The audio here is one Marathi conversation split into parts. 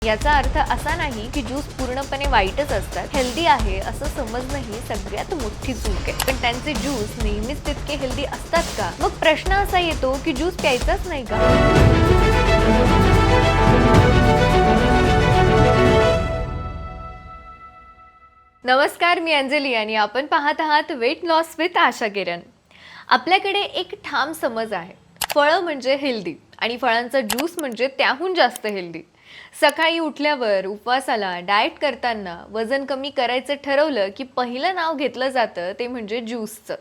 याचा अर्थ असा नाही की ज्यूस पूर्णपणे वाईटच असतात. हेल्दी आहे असं समजणं ही सगळ्यात मोठी चूक आहे. पण त्यांचे ज्यूस नेहमीच तितके हेल्दी असतात का? मग प्रश्न असा येतो की ज्यूस प्यायचाच नाही का? नमस्कार, मी अंजली आणि आपण पाहत आहात weight loss with Asha Kiran. आपल्याकडे एक ठाम समज आहे, फळं म्हणजे हेल्दी आणि फळांचा ज्यूस म्हणजे त्याहून जास्त हेल्दी. सकाळी उठल्यावर, उपवासाला, डाएट करताना, वजन कमी करायचं ठरवलं की पहिलं नाव घेतलं जातं ते म्हणजे ज्यूसचं.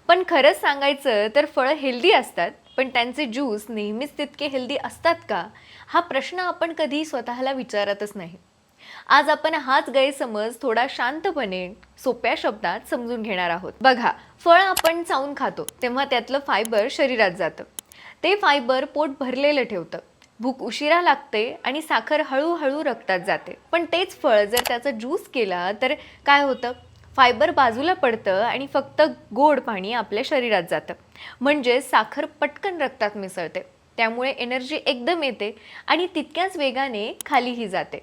पण खरंच सांगायचं तर फळं हेल्दी असतात, पण त्यांचे ज्यूस नेहमीच तितके हेल्दी असतात का? हा प्रश्न आपण कधी स्वतःला विचारतच नाही. आज आपण हाच गैरसमज थोडा शांतपणे, सोप्या शब्दात समजून घेणार आहोत. बघा, फळ आपण चावून खातो तेव्हा त्यातलं फायबर शरीरात जातं. ते फायबर पोट भरलेलं ठेवतं. भूक उशिरा लागते आणि साखर हळूहळू रक्तात जाते. पण तेच फळ जर त्याचा ज्यूस केला तर काय होतं? फायबर बाजूला पडतं आणि फक्त गोड पाणी आपल्या शरीरात जातं. म्हणजे साखर पटकन रक्तात मिसळते. त्यामुळे एनर्जी एकदम येते आणि तितक्याच वेगाने खालीही जाते.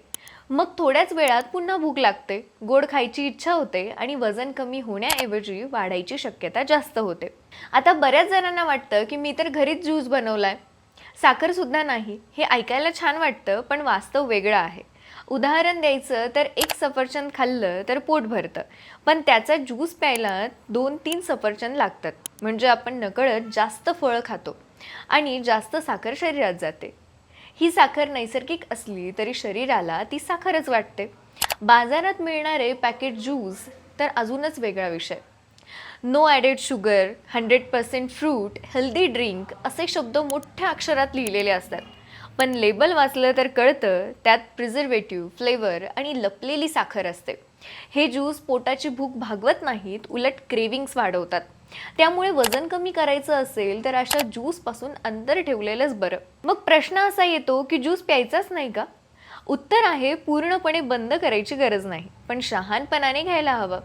मग थोड्याच वेळात पुन्हा भूक लागते, गोड खायची इच्छा होते आणि वजन कमी होण्याऐवजी वाढायची शक्यता जास्त होते. आता बऱ्याच जणांना वाटतं की मी तर घरीच ज्यूस बनवलाय, साखर सुद्धा नाही. हे ऐकायला छान वाटतं, पण वास्तव वेगळं आहे. उदाहरण द्यायचं तर एक सफरचंद खाल्लं तर पोट भरतं, पण त्याचा ज्यूस प्यायला 2-3 सफरचंद लागतात. म्हणजे आपण नकळत जास्त फळं खातो आणि जास्त साखर शरीरात जाते. ही साखर नैसर्गिक असली तरी शरीराला ती साखरच वाटते. बाजारात मिळणारे पॅकेट ज्यूस तर अजूनच वेगळा विषय. No added sugar, 100% fruit, healthy drink असे शब्द मोठ्या अक्षरात लिहिलेले असतात. पण लेबल वाचलं तर कळतं त्यात प्रिझर्वेटिव्ह, फ्लेवर आणि लपलेली साखर असते. हे ज्यूस पोटाची भूक भागवत नाहीत, उलट क्रेविंग्स वाढवतात. त्यामुळे वजन कमी करायचं असेल तर अशा ज्यूसपासून अंतर ठेवलेलंच बरं. मग प्रश्न असा येतो की ज्यूस प्यायचाच नाही का? उत्तर आहे, पूर्णपणे बंद करायची गरज नाही, पण शहाणपणाने घ्यायला हवं.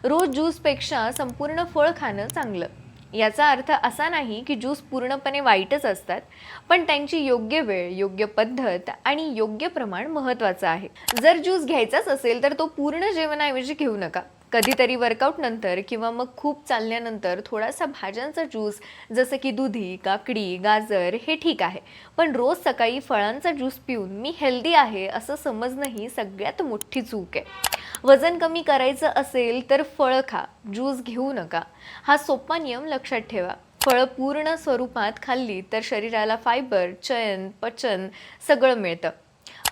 रोज ज्यूसपेक्षा संपूर्ण फळ खाणं चांगलं. याचा अर्थ असा नाही की ज्यूस पूर्णपणे वाईटच असतात, पण त्यांची योग्य वेळ, योग्य पद्धत आणि योग्य प्रमाण महत्त्वाचं आहे. जर ज्यूस घ्यायचाच असेल तर तो पूर्ण जेवणाऐवजी घेऊ नका. कधीतरी वर्कआउट नंतर किंवा मग खूप चालल्यानंतर थोडासा भाज्यांचा ज्यूस, जसं की दुधी, काकडी, गाजर हे ठीक आहे. पण रोज सकाळी फळांचा ज्यूस पिऊन मी हेल्दी आहे असं समजणं ही सगळ्यात मोठी चूक आहे. वजन कमी करायचं असेल तर फळं खा, ज्यूस घेऊ नका. हा सोपा नियम लक्षात ठेवा. फळं पूर्ण स्वरूपात खाल्ली तर शरीराला फायबर, चयन, पचन सगळं मिळतं.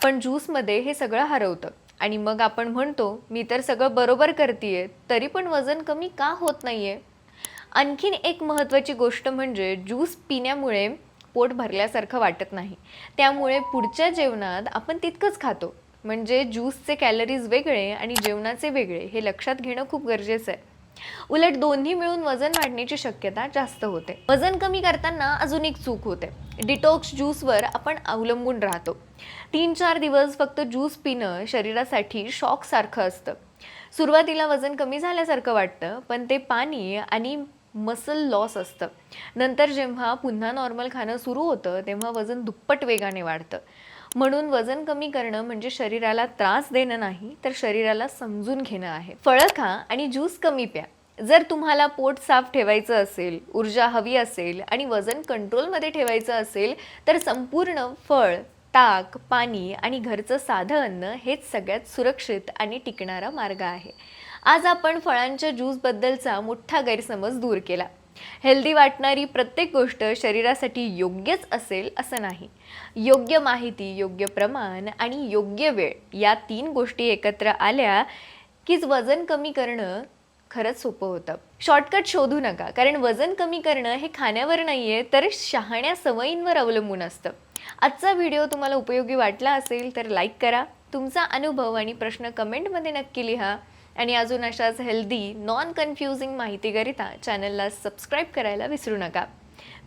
पण ज्यूसमध्ये हे सगळं हरवतं आणि मग आपण म्हणतो मी तर सगळं बरोबर करतेय, तरी पण वजन कमी का होत नाहीये? आणखीन एक महत्त्वाची गोष्ट म्हणजे ज्यूस पिण्यामुळे पोट भरल्यासारखं वाटत नाही. त्यामुळे पुढच्या जेवणात आपण तितकंच खातो. म्हणजे ज्यूसचे कॅलरीज वेगळे आणि जेवणाचे वेगळे हे लक्षात घेणं खूप गरजेचं आहे. उलट दोन्ही मिळून वजन वाढण्याची शक्यता जास्त होते. वजन कमी करताना अजून एक चूक होते. डिटॉक्स ज्यूसवर आपण अवलंबून राहतो. 3-4 दिवस फक्त ज्यूस पिणं शरीरासाठी शॉक सारखं असतं. सुरुवातीला वजन कमी झाल्यासारखं वाटतं, पण ते पाणी आणि मसल लॉस असतं. नंतर जेव्हा पुन्हा नॉर्मल खाणं सुरू होतं तेव्हा वजन दुप्पट वेगाने वाढतं. म्हणून वजन कमी करणं म्हणजे शरीराला त्रास देणं नाही, तर शरीराला समजून घेणं आहे. फळं खा आणि ज्यूस कमी प्या. जर तुम्हाला पोट साफ ठेवायचं असेल, ऊर्जा हवी असेल आणि वजन कंट्रोलमध्ये ठेवायचं असेल तर संपूर्ण फळ, ताक, पाणी आणि घरचं साधं अन्न हेच सगळ्यात सुरक्षित आणि टिकणारा मार्ग आहे. आज आपण फळांच्या ज्यूसबद्दलचा मोठा गैरसमज दूर केला. हेल्दी वाटणारी प्रत्येक गोष्ट शरीरासाठी योग्यच असेल असं नाही. योग्य माहिती, योग्य प्रमाण आणि योग्य वेळ या 3 गोष्टी एकत्र आल्या कीच वजन कमी करणं खरंच सोपं होतं. शॉर्टकट शोधू नका, कारण वजन कमी करणं हे खाण्यावर नाहीये तर शहाण्या सवयींवर अवलंबून असतं. आजचा व्हिडिओ तुम्हाला उपयोगी वाटला असेल तर लाईक करा. तुमचा अनुभव आणि प्रश्न कमेंटमध्ये नक्की लिहा आणि अजून अशाच हेल्दी, नॉन कन्फ्युजिंग माहितीकरिता चॅनलला सबस्क्राईब करायला विसरू नका.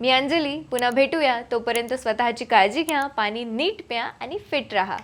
मी अंजली, पुन्हा भेटूया. तोपर्यंत स्वतःची काळजी घ्या, पाणी नीट प्या आणि फिट राहा.